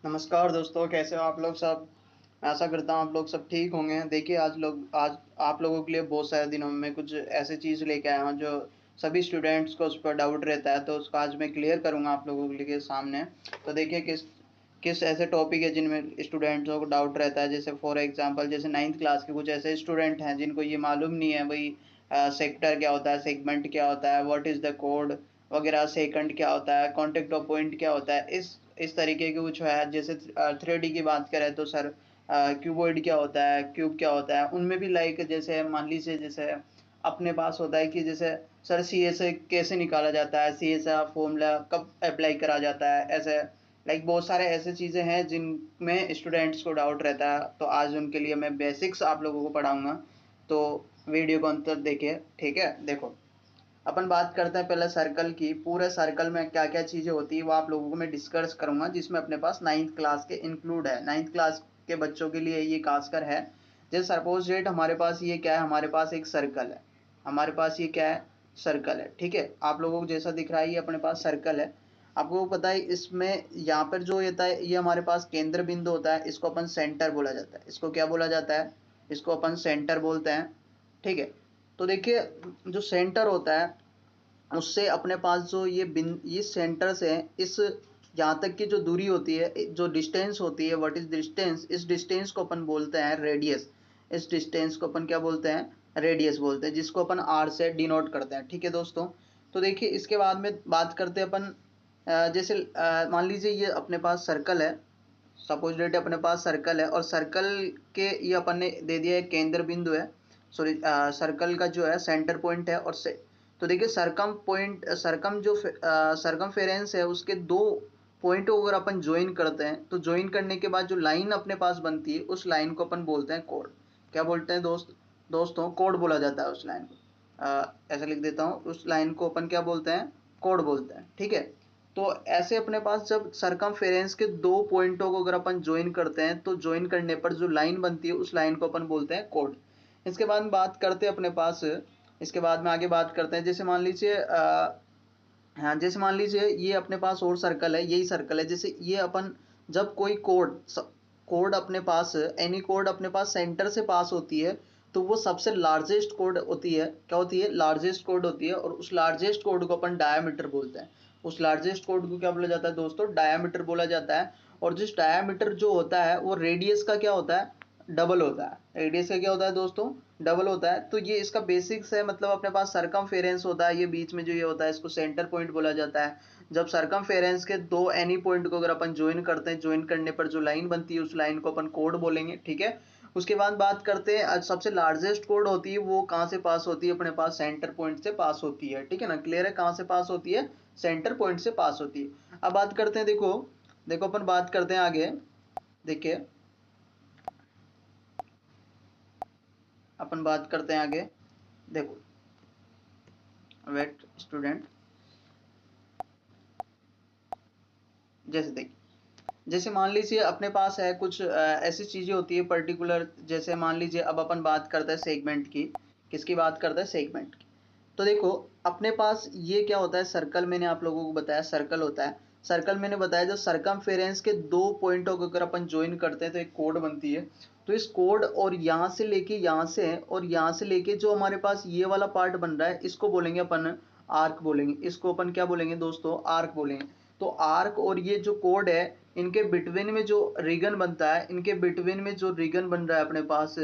नमस्कार दोस्तों, कैसे हो आप लोग सब? मैं आशा करता हूँ आप लोग सब ठीक होंगे। देखिए आज आप लोगों के लिए बहुत सारे दिनों में कुछ ऐसी चीज़ लेके आया हूँ जो सभी स्टूडेंट्स को उस पर डाउट रहता है, तो उसको आज मैं क्लियर करूँगा आप लोगों के लिए सामने। तो देखिए किस किस ऐसे टॉपिक है जिनमें स्टूडेंट्स को डाउट रहता है। जैसे फॉर एग्ज़ाम्पल जैसे 9th क्लास के कुछ ऐसे स्टूडेंट हैं जिनको ये मालूम नहीं है भई सेक्टर क्या होता है, सेगमेंट क्या होता है, व्हाट इज़ द कोड वगैरह, सेकंड क्या होता है, कॉन्टैक्ट ऑफ पॉइंट क्या होता है। इस तरीके के कुछ है। जैसे 3D की बात करें तो सर क्यूबॉइड क्या होता है, क्यूब क्या होता है। उनमें भी लाइक जैसे मान लीजिए जैसे अपने पास होता है कि जैसे सर सीएसए कैसे निकाला जाता है, सीएसए फॉर्मूला कब अप्लाई करा जाता है, ऐसे लाइक बहुत सारे ऐसे चीज़ें हैं जिनमें स्टूडेंट्स को डाउट रहता है। तो आज उनके लिए मैं बेसिक्स आप लोगों को पढ़ाऊंगा। तो वीडियो को अंत तक देखिए, ठीक है। देखो, अपन बात करते हैं पहले सर्कल की। पूरे सर्कल में क्या क्या चीज़ें होती है वो आप लोगों को मैं डिस्कस करूंगा, जिसमें अपने पास 9th क्लास के इंक्लूड है। 9th क्लास के बच्चों के लिए ये खासकर है। जैसे सपोज डेट हमारे पास ये क्या है, हमारे पास एक सर्कल है। हमारे पास ये क्या है, सर्कल है, ठीक है। आप लोगों को जैसा दिख रहा है ये अपने पास सर्कल है। आपको पता है इसमें यहाँ पर जो होता है ये हमारे पास केंद्र बिंदु होता है, इसको अपन सेंटर बोला जाता है। इसको क्या बोला जाता है, इसको अपन सेंटर बोलते हैं, ठीक है। तो देखिए जो सेंटर होता है उससे अपने पास जो ये सेंटर से इस यहाँ तक की जो दूरी होती है, जो डिस्टेंस होती है, व्हाट इज डिस्टेंस, इस डिस्टेंस को अपन बोलते हैं रेडियस। इस डिस्टेंस को अपन क्या बोलते हैं, रेडियस बोलते हैं, जिसको अपन आर से डिनोट करते हैं, ठीक है दोस्तों। तो देखिए इसके बाद में बात करते हैं अपन जैसे मान लीजिए ये अपने पास सर्कल है। सपोज डेट अपने पास सर्कल है और सर्कल के ये अपन ने दे दिया है केंद्र बिंदु है। सॉरी, सर्कल का जो है सेंटर पॉइंट है। और से तो देखिए सरकम पॉइंट, सरकम जो सरकमफेरेंस है उसके दो पॉइंट को अगर अपन ज्वाइन करते हैं तो ज्वाइन करने के बाद जो लाइन अपने पास बनती है उस लाइन को अपन बोलते हैं कोड। क्या बोलते हैं दोस्तों, कोड बोला जाता है उस लाइन को। ऐसा लिख देता हूँ, उस लाइन को अपन क्या बोलते हैं, कोड बोलते हैं, ठीक है। तो ऐसे अपने पास जब सरकमफेरेंस के दो पॉइंटों को अगर अपन ज्वाइन करते हैं तो ज्वाइन करने पर जो लाइन बनती है उस लाइन को अपन बोलते हैं कोड। इसके बाद में बात करते हैं अपने पास, इसके बाद में आगे बात करते हैं। जैसे मान लीजिए हाँ, जैसे मान लीजिए ये अपने पास और सर्कल है, यही सर्कल है। जैसे ये अपन जब कोई कोड अपने पास, एनी कोड अपने पास सेंटर से पास होती है तो वो सबसे लार्जेस्ट कोड होती है। क्या होती है, लार्जेस्ट कोड होती है। और उस लार्जेस्ट कोड को अपन डायामीटर बोलते हैं। उस लार्जेस्ट कोड को क्या बोला जाता है दोस्तों, डायामीटर बोला जाता है। और जिस डायामीटर जो होता है वो रेडियस का क्या होता है, डबल होता है। रेडियस का क्या होता है दोस्तों, डबल होता है। तो ये इसका बेसिक्स है। मतलब अपने पास सरकमफेरेंस होता है, ये बीच में जो ये होता है इसको सेंटर पॉइंट बोला जाता है। जब सरकमफेरेंस के दो एनी पॉइंट को अगर अपन ज्वाइन करते हैं, ज्वाइन करने पर जो लाइन बनती है उस लाइन को अपन कोड बोलेंगे, ठीक है। उसके बाद बात करते हैं आज सबसे लार्जेस्ट कोड होती है वो कहाँ से पास होती है, अपने पास सेंटर पॉइंट से पास होती है, ठीक है ना। क्लियर है, कहाँ से पास होती है, सेंटर पॉइंट से पास होती है। अब बात करते हैं, देखो देखो अपन बात करते हैं आगे। देखिए अपन बात करते हैं आगे। देखो, वेट स्टूडेंट, जैसे देखिए, जैसे मान लीजिए अपने पास है कुछ ऐसी चीजें होती है पर्टिकुलर। जैसे मान लीजिए अब अपन बात करते हैं सेगमेंट की। किसकी बात करते हैं, सेगमेंट की। तो देखो अपने पास ये क्या होता है, सर्कल मैंने आप लोगों को बताया सर्कल होता है। सर्कल मैंने बताया जो सरकमफेरेंस के दो पॉइंटों को अगर अपन ज्वाइन करते हैं तो एक कोड बनती है। तो इस कोड और यहाँ से लेके यहाँ से और यहाँ से लेके जो हमारे पास ये वाला पार्ट बन रहा है इसको बोलेंगे अपन आर्क बोलेंगे। इसको अपन क्या बोलेंगे दोस्तों, आर्क बोलेंगे। तो आर्क और ये जो कोड है इनके बिटवीन में जो रीगन बनता है, इनके बिटवीन में जो रीगन बन रहा है अपने पास,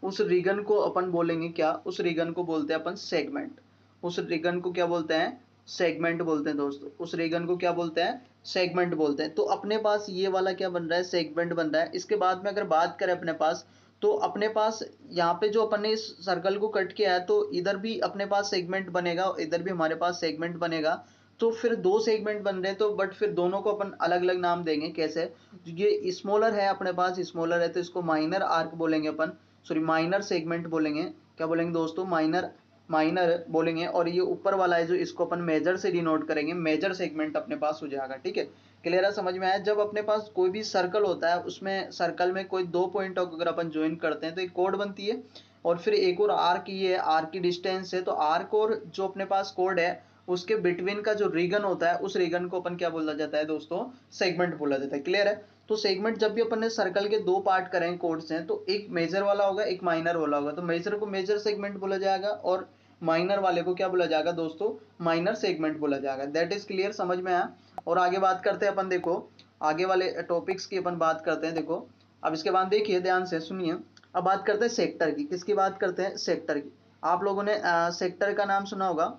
उस रीगन को अपन बोलेंगे क्या, उस रीगन को बोलते हैं अपन सेगमेंट। उस रीगन को क्या बोलते हैं, सेगमेंट बोलते हैं दोस्तों। उस रीगन को क्या बोलते हैं, सेगमेंट बोलते हैं। तो अपने पास ये वाला क्या बन रहा है, सेगमेंट बन रहा है। इसके बाद में अगर बात करें अपने पास, तो अपने पास यहाँ पे जो अपन ने इस सर्कल को कट किया है तो इधर भी अपने पास सेगमेंट बनेगा और इधर भी हमारे पास सेगमेंट बनेगा। तो फिर दो सेगमेंट बन रहे हैं तो बट फिर दोनों को अपन अलग अलग नाम देंगे। कैसे, ये स्मॉलर है अपने पास, स्मॉलर है तो इसको माइनर आर्क बोलेंगे अपन, सॉरी माइनर सेगमेंट बोलेंगे। क्या बोलेंगे दोस्तों, माइनर माइनर बोलेंगे। और ये ऊपर वाला है जो इसको अपन मेजर से डिनोट करेंगे, मेजर सेगमेंट अपने पास हो जाएगा, ठीक है। क्लियर है, समझ में आया। जब अपने पास कोई भी सर्कल होता है उसमें सर्कल में कोई दो पॉइंट अगर अपन ज्वाइन करते हैं तो एक कोड बनती है। और फिर एक और आर्क, ये आर्क की डिस्टेंस है तो आर्क और जो अपने पास कोड है उसके बिटवीन का जो रीजन होता है उस रीजन को अपन क्या बोला जाता है दोस्तों, सेगमेंट बोला जाता है। क्लियर है? तो सेगमेंट जब भी अपन ने सर्कल के दो पार्ट करें कोड्स हैं, तो एक मेजर वाला होगा एक माइनर वाला होगा, तो मेजर को मेजर सेगमेंट बोला जाएगा और माइनर वाले को क्या बोला जाएगा दोस्तों, माइनर सेगमेंट बोला जाएगा। दैट इज क्लियर, समझ में आया? और आगे बात करते हैं अपन, देखो आगे वाले टॉपिक्स की अपन बात करते हैं। देखो अब इसके बाद देखिए ध्यान से सुनिए, अब बात करते हैं सेक्टर की। किसकी बात करते हैं? सेक्टर की। आप लोगों ने सेक्टर का नाम सुना होगा,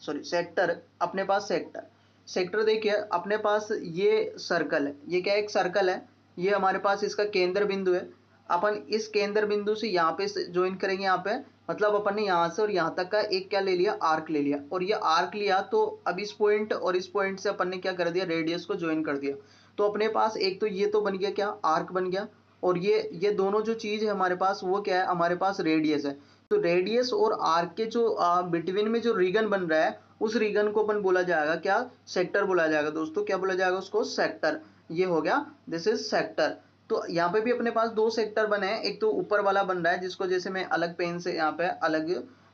सॉरी सेक्टर, अपने पास सेक्टर, सेक्टर देखिए अपने पास ये सर्कल है, ये क्या है? एक सर्कल है, ये हमारे पास इसका केंद्र बिंदु है। अपन इस केंद्र बिंदु से यहाँ पे ज्वाइन करेंगे, यहाँ पे मतलब अपन ने यहाँ से और यहाँ तक का एक क्या ले लिया, आर्क ले लिया, और ये आर्क लिया तो अब इस पॉइंट और इस पॉइंट से अपन ने क्या कर दिया, रेडियस को ज्वाइन कर दिया। तो अपने पास एक तो ये तो बन गया क्या, आर्क बन गया, और ये दोनों जो चीज है हमारे पास वो क्या है, हमारे पास रेडियस है। तो रेडियस और आर्क के जो बिटवीन में जो रीजन बन रहा है उस रीजन को अपन बोला जाएगा क्या, सेक्टर बोला जाएगा दोस्तों। क्या बोला जाएगा उसको? सेक्टर। ये हो गया, दिस इज सेक्टर। तो यहाँ पे भी अपने पास दो सेक्टर बने हैं, एक तो ऊपर वाला बन रहा है जिसको जैसे मैं अलग पेन से यहाँ पे अलग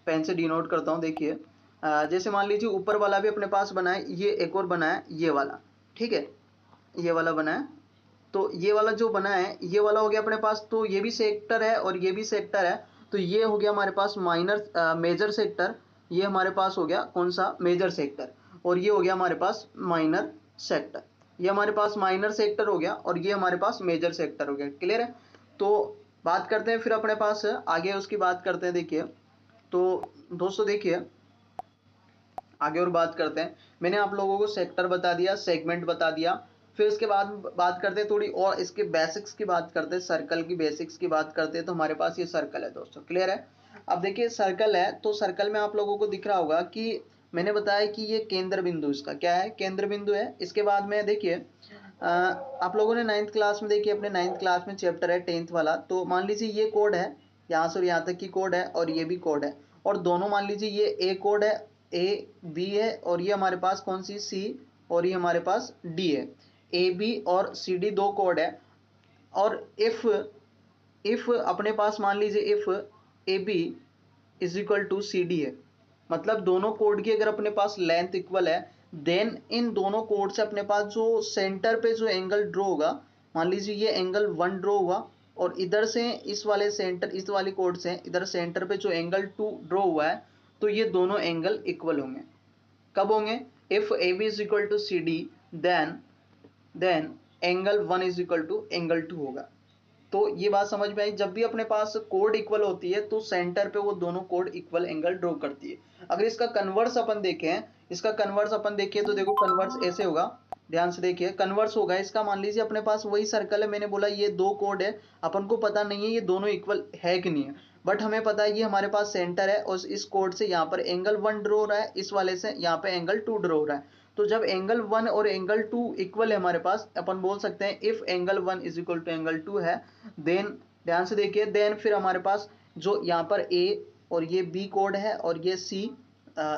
पेन से डिनोट करता हूँ। देखिए जैसे मान लीजिए ऊपर वाला भी अपने पास बना है, ये एक और बना है ये वाला, ठीक है, ये वाला बना है। तो ये वाला जो बना है ये वाला हो गया अपने पास, तो ये भी सेक्टर है और ये भी सेक्टर है। तो ये हो गया हमारे पास माइनर मेजर सेक्टर, ये हमारे पास हो गया कौन सा, मेजर सेक्टर, और ये हो गया हमारे पास माइनर सेक्टर। ये हमारे पास माइनर सेक्टर हो गया और ये हमारे पास मेजर सेक्टर हो गया। क्लियर है? तो बात करते हैं फिर अपने पास आगे उसकी बात करते हैं। देखिए तो दोस्तों देखिए आगे और बात करते हैं। मैंने आप लोगों को सेक्टर बता दिया, सेगमेंट बता दिया, फिर इसके बाद बात करते हैं थोड़ी और इसके बेसिक्स की बात करते हैं, सर्कल की बेसिक्स की बात करते हैं। तो हमारे पास ये सर्कल है दोस्तों। क्लियर है? अब देखिए सर्कल है, तो सर्कल में आप लोगों को दिख रहा होगा कि मैंने बताया कि ये केंद्र बिंदु इसका क्या है, केंद्र बिंदु है। इसके बाद में देखिए आप लोगों ने 9th क्लास में देखिए, अपने 9th क्लास में चैप्टर है 10th वाला, तो मान लीजिए ये कोड है, यहाँ से यहाँ तक की कोड है और ये भी कोड है, और दोनों मान लीजिए ये ए कोड है, ए बी है, और ये हमारे पास कौन सी, सी, और ये हमारे पास डी है। ए बी और सी डी दो कोड है। और इफ अपने पास मान लीजिए if A B is equal to C D है, मतलब दोनों कोड की अगर अपने पास लेंथ इक्वल है, देन इन दोनों कोड से अपने पास जो सेंटर पे जो एंगल ड्रॉ होगा, मान लीजिए ये एंगल 1 ड्रॉ हुआ, और इधर से इस वाले सेंटर, इस वाली कोड से इधर सेंटर पे जो एंगल 2 ड्रॉ हुआ है, तो ये दोनों एंगल इक्वल होंगे। कब होंगे? If A B is equal to C D, then angle 1 is equal to angle 2 होगा। तो ये बात समझ में आई? जब भी अपने पास कोड इक्वल होती है तो सेंटर पे वो दोनों कोड इक्वल एंगल ड्रॉ करती है। अगर इसका कन्वर्स अपन देखें, इसका कन्वर्स अपन देखिए तो देखो कन्वर्स ऐसे होगा, ध्यान से देखिए कन्वर्स होगा इसका। मान लीजिए अपने पास वही सर्कल है, मैंने बोला ये दो कोड है, अपन को पता नहीं है ये दोनों इक्वल है कि नहीं है, बट हमें पता है ये हमारे पास सेंटर है, और इस कोड से यहाँ पर एंगल 1 ड्रॉ हो रहा है, इस वाले से यहाँ पे एंगल 2 ड्रॉ हो रहा है। तो जब एंगल 1 और एंगल 2 इक्वल है हमारे पास, अपन बोल सकते हैं if angle 1 is equal to angle 2 है, देन ध्यान से देखिए, देन फिर हमारे पास जो यहाँ पर ए और ये बी कोड है, और ये सी,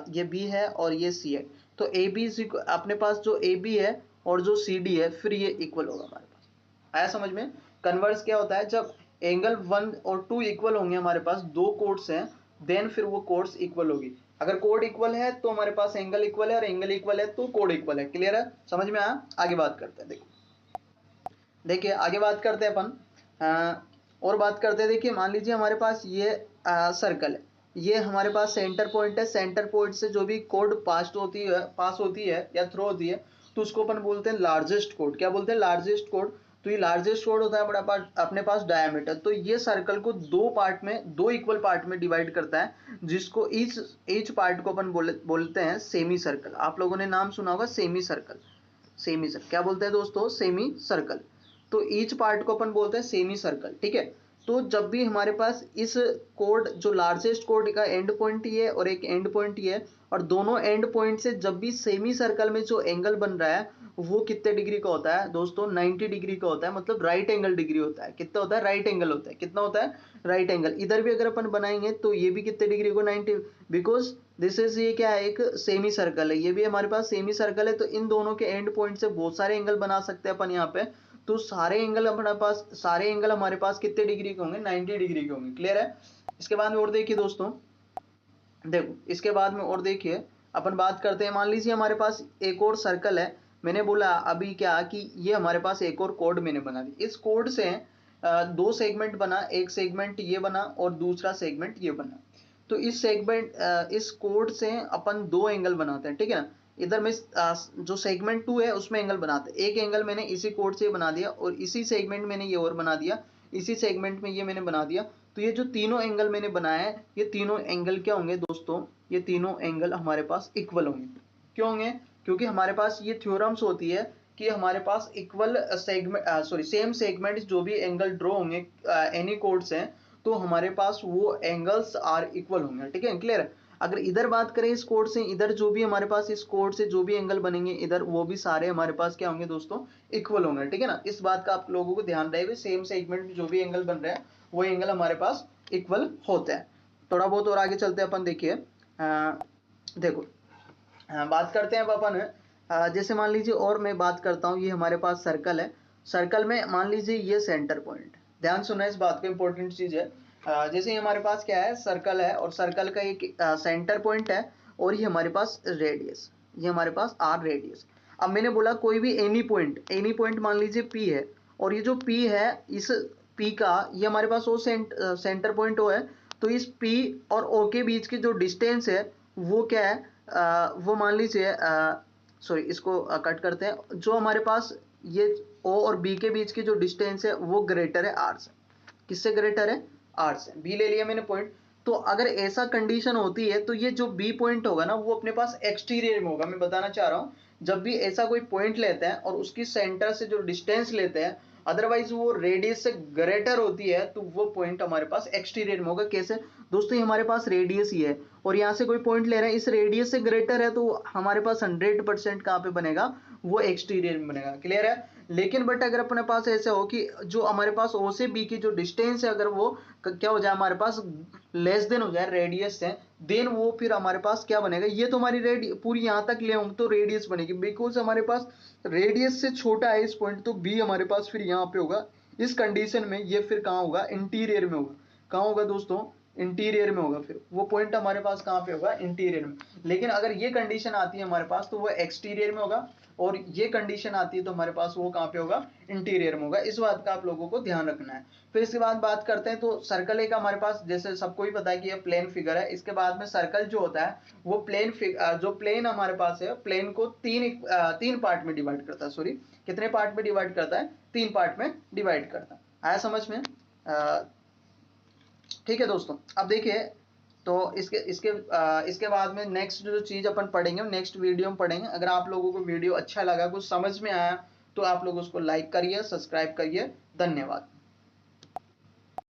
ये बी है और ये सी है, तो ए बी अपने पास जो ए बी है और जो सी डी है, फिर ये इक्वल होगा हमारे पास। आया समझ में? कन्वर्स क्या होता है? जब एंगल 1 और 2 इक्वल होंगे, हमारे पास दो कोड्स हैं, देन फिर वो कोड्स इक्वल होगी। अगर कोड इक्वल है तो हमारे पास एंगल इक्वल है, और एंगल इक्वल है तो कोड इक्वल है। क्लियर है? समझ में आया? आगे बात करते हैं। देखिए आगे बात करते हैं अपन और बात करते हैं। देखिए मान लीजिए हमारे पास ये सर्कल है, ये हमारे पास सेंटर पॉइंट है, सेंटर पॉइंट से जो भी कोड पास होती है या थ्रो होती है, तो उसको अपन बोलते हैं लार्जेस्ट कोड। क्या बोलते हैं? Largest code. तो ये लार्जेस्ट कोड होता है बड़ा पार्ट अपने पास डायमीटर। तो ये सर्कल को दो पार्ट में, दो इक्वल पार्ट में डिवाइड करता है, जिसको ईच पार्ट को अपन बोलते हैं सेमी सर्कल। आप लोगों ने नाम सुना होगा सेमी सर्कल। सेमी सर्कल क्या बोलते हैं दोस्तों? Semi circle. तो ईच पार्ट को अपन बोलते हैं सेमी सर्कल। ठीक है? तो जब भी हमारे पास इस कोड, जो लार्जेस्ट कोड का एंड पॉइंट ये है और एक एंड पॉइंट ये है, और दोनों एंड पॉइंट से जब भी सेमी सर्कल में जो एंगल बन रहा है वो कितने डिग्री का होता है दोस्तों? 90 डिग्री का होता है, मतलब राइट एंगल डिग्री होता है। कितना होता है? राइट एंगल होता है। कितना होता है? Right angle. इधर भी अगर अपन बनाएंगे तो ये भी कितने डिग्री को? 90, बिकॉज दिस इज, ये क्या है? एक सेमी सर्कल है, ये भी हमारे पास सेमी सर्कल है। तो इन दोनों के एंड पॉइंट से बहुत सारे एंगल बना सकते हैं अपन यहाँ पे। तो सारे एंगल हमारे पास कितने डिग्री के होंगे? 90 डिग्री के होंगे। क्लियर है? इसके बाद में और देखिए दोस्तों, देखो इसके बाद में और देखिए अपन बात करते हैं, मान लीजिए हमारे पास एक और सर्कल है। मैंने बोला अभी क्या कि ये हमारे पास एक और कोड मैंने बना दी। इस कोड से दो सेगमेंट बना, एक सेगमेंट ये बना और दूसरा सेगमेंट ये बना। तो इस सेगमेंट इस कोड से अपन दो एंगल बनाते हैं, ठीक है ना। इधर में जो सेगमेंट 2 है उसमें एंगल बनाते हैं। एक एंगल मैंने इसी कोड से बना दिया और इसी सेगमेंट मैंने ये और बना दिया, इसी सेगमेंट में ये मैंने बना दिया। तो ये जो तीनों एंगल मैंने बनाया है, ये तीनों एंगल क्या होंगे दोस्तों, ये तीनों एंगल हमारे पास इक्वल होंगे। क्यों होंगे? क्योंकि हमारे पास ये थ्योरम्स होती है कि हमारे पास इक्वल सेगमेंट सेम सेगमेंट जो भी एंगल ड्रॉ होंगे एनी कोड से, तो हमारे पास वो एंगल्स आर इक्वल होंगे, ठीक है, क्लियर है। अगर इधर बात करें इस कोड से, इधर जो भी हमारे पास इस कोड से जो भी एंगल बनेंगे इधर, वो भी सारे हमारे पास क्या होंगे दोस्तों, इक्वल होंगे, ठीक है ना। इस बात का आप लोगों को ध्यान रहे, सेम सेगमेंट में जो भी एंगल बन रहे हैं वो एंगल हमारे पास इक्वल होते हैं। थोड़ा बहुत और आगे चलते हैं अपन, देखिए देखो बात करते हैं अब अपन जैसे मान लीजिए, और मैं बात करता हूँ, ये हमारे पास सर्कल है। सर्कल में मान लीजिए ये सेंटर पॉइंट, ध्यान सुना इस बात को, इंपॉर्टेंट चीज है। जैसे हमारे पास क्या है, सर्कल है और सर्कल का एक सेंटर पॉइंट है और ये हमारे पास रेडियस, ये हमारे पास आर रेडियस। अब मैंने बोला कोई भी एनी पॉइंट मान लीजिए पी है, और ये जो पी है, इस पी का ये हमारे पास वो सेंटर पॉइंट ओ है। तो इस पी और ओ के बीच की जो डिस्टेंस है वो क्या है, वो मान लीजिए सॉरी इसको कट करते हैं, जो हमारे पास ये ओ और बी के बीच की जो डिस्टेंस है वो ग्रेटर है आर से। किससे ग्रेटर है? आर से। बी ले लिया मैंने पॉइंट। तो अगर ऐसा कंडीशन होती है तो ये जो बी पॉइंट होगा ना, वो अपने पास एक्सटीरियर में होगा। मैं बताना चाह रहा हूं, जब भी ऐसा कोई पॉइंट लेते हैं और उसकी सेंटर से जो डिस्टेंस लेते हैं, अदरवाइज वो रेडियस से ग्रेटर होती है, तो वो पॉइंट हमारे पास एक्सटीरियर में होगा। कैसे दोस्तों, ये हमारे पास रेडियस ही है और यहाँ से कोई पॉइंट ले रहे हैं, इस रेडियस से ग्रेटर है, तो हमारे पास 100% कहाँ पे बनेगा, वो एक्सटीरियर में बनेगा, क्लियर है। लेकिन बट अगर अपने पास ऐसा हो कि जो हमारे पास ओ से बी की जो डिस्टेंस है, अगर वो क्या हो जाए हमारे पास लेस देन हो जाए रेडियस से, देन वो फिर हमारे पास क्या बनेगा, ये तो हमारी पूरी यहाँ तक ले तो रेडियस बनेगी, बिकॉज हमारे पास रेडियस से छोटा है इस पॉइंट, तो बी हमारे पास फिर यहाँ पे होगा। इस कंडीशन में ये फिर कहाँ होगा, इंटीरियर में होगा। कहाँ होगा दोस्तों? इंटीरियर में होगा। फिर वो पॉइंट हमारे पास कहाँ पे होगा, इंटीरियर में। लेकिन अगर ये कंडीशन आती है हमारे पास, तो वो एक्सटीरियर में होगा, और ये कंडीशन आती है तो हमारे पास वो कहाँ पे होगा, इंटीरियर में होगा। इस बात का आप लोगों को ध्यान रखना है। फिर इसके बाद बात करते हैं, तो सर्कल एक हमारे पास जैसे सबको ही पता है कि ये प्लेन फिगर है। इसके बाद में सर्कल जो होता है वो जो प्लेन हमारे पास है, प्लेन को तीन पार्ट में डिवाइड करता है। सॉरी, कितने पार्ट में डिवाइड करता है? 3 पार्ट में डिवाइड करता है। आया समझ में? ठीक है दोस्तों, अब देखिए, तो इसके बाद में नेक्स्ट जो चीज अपन पढ़ेंगे, नेक्स्ट वीडियो में पढ़ेंगे। अगर आप लोगों को वीडियो अच्छा लगा, कुछ समझ में आया, तो आप लोग उसको लाइक करिए, सब्सक्राइब करिए। धन्यवाद।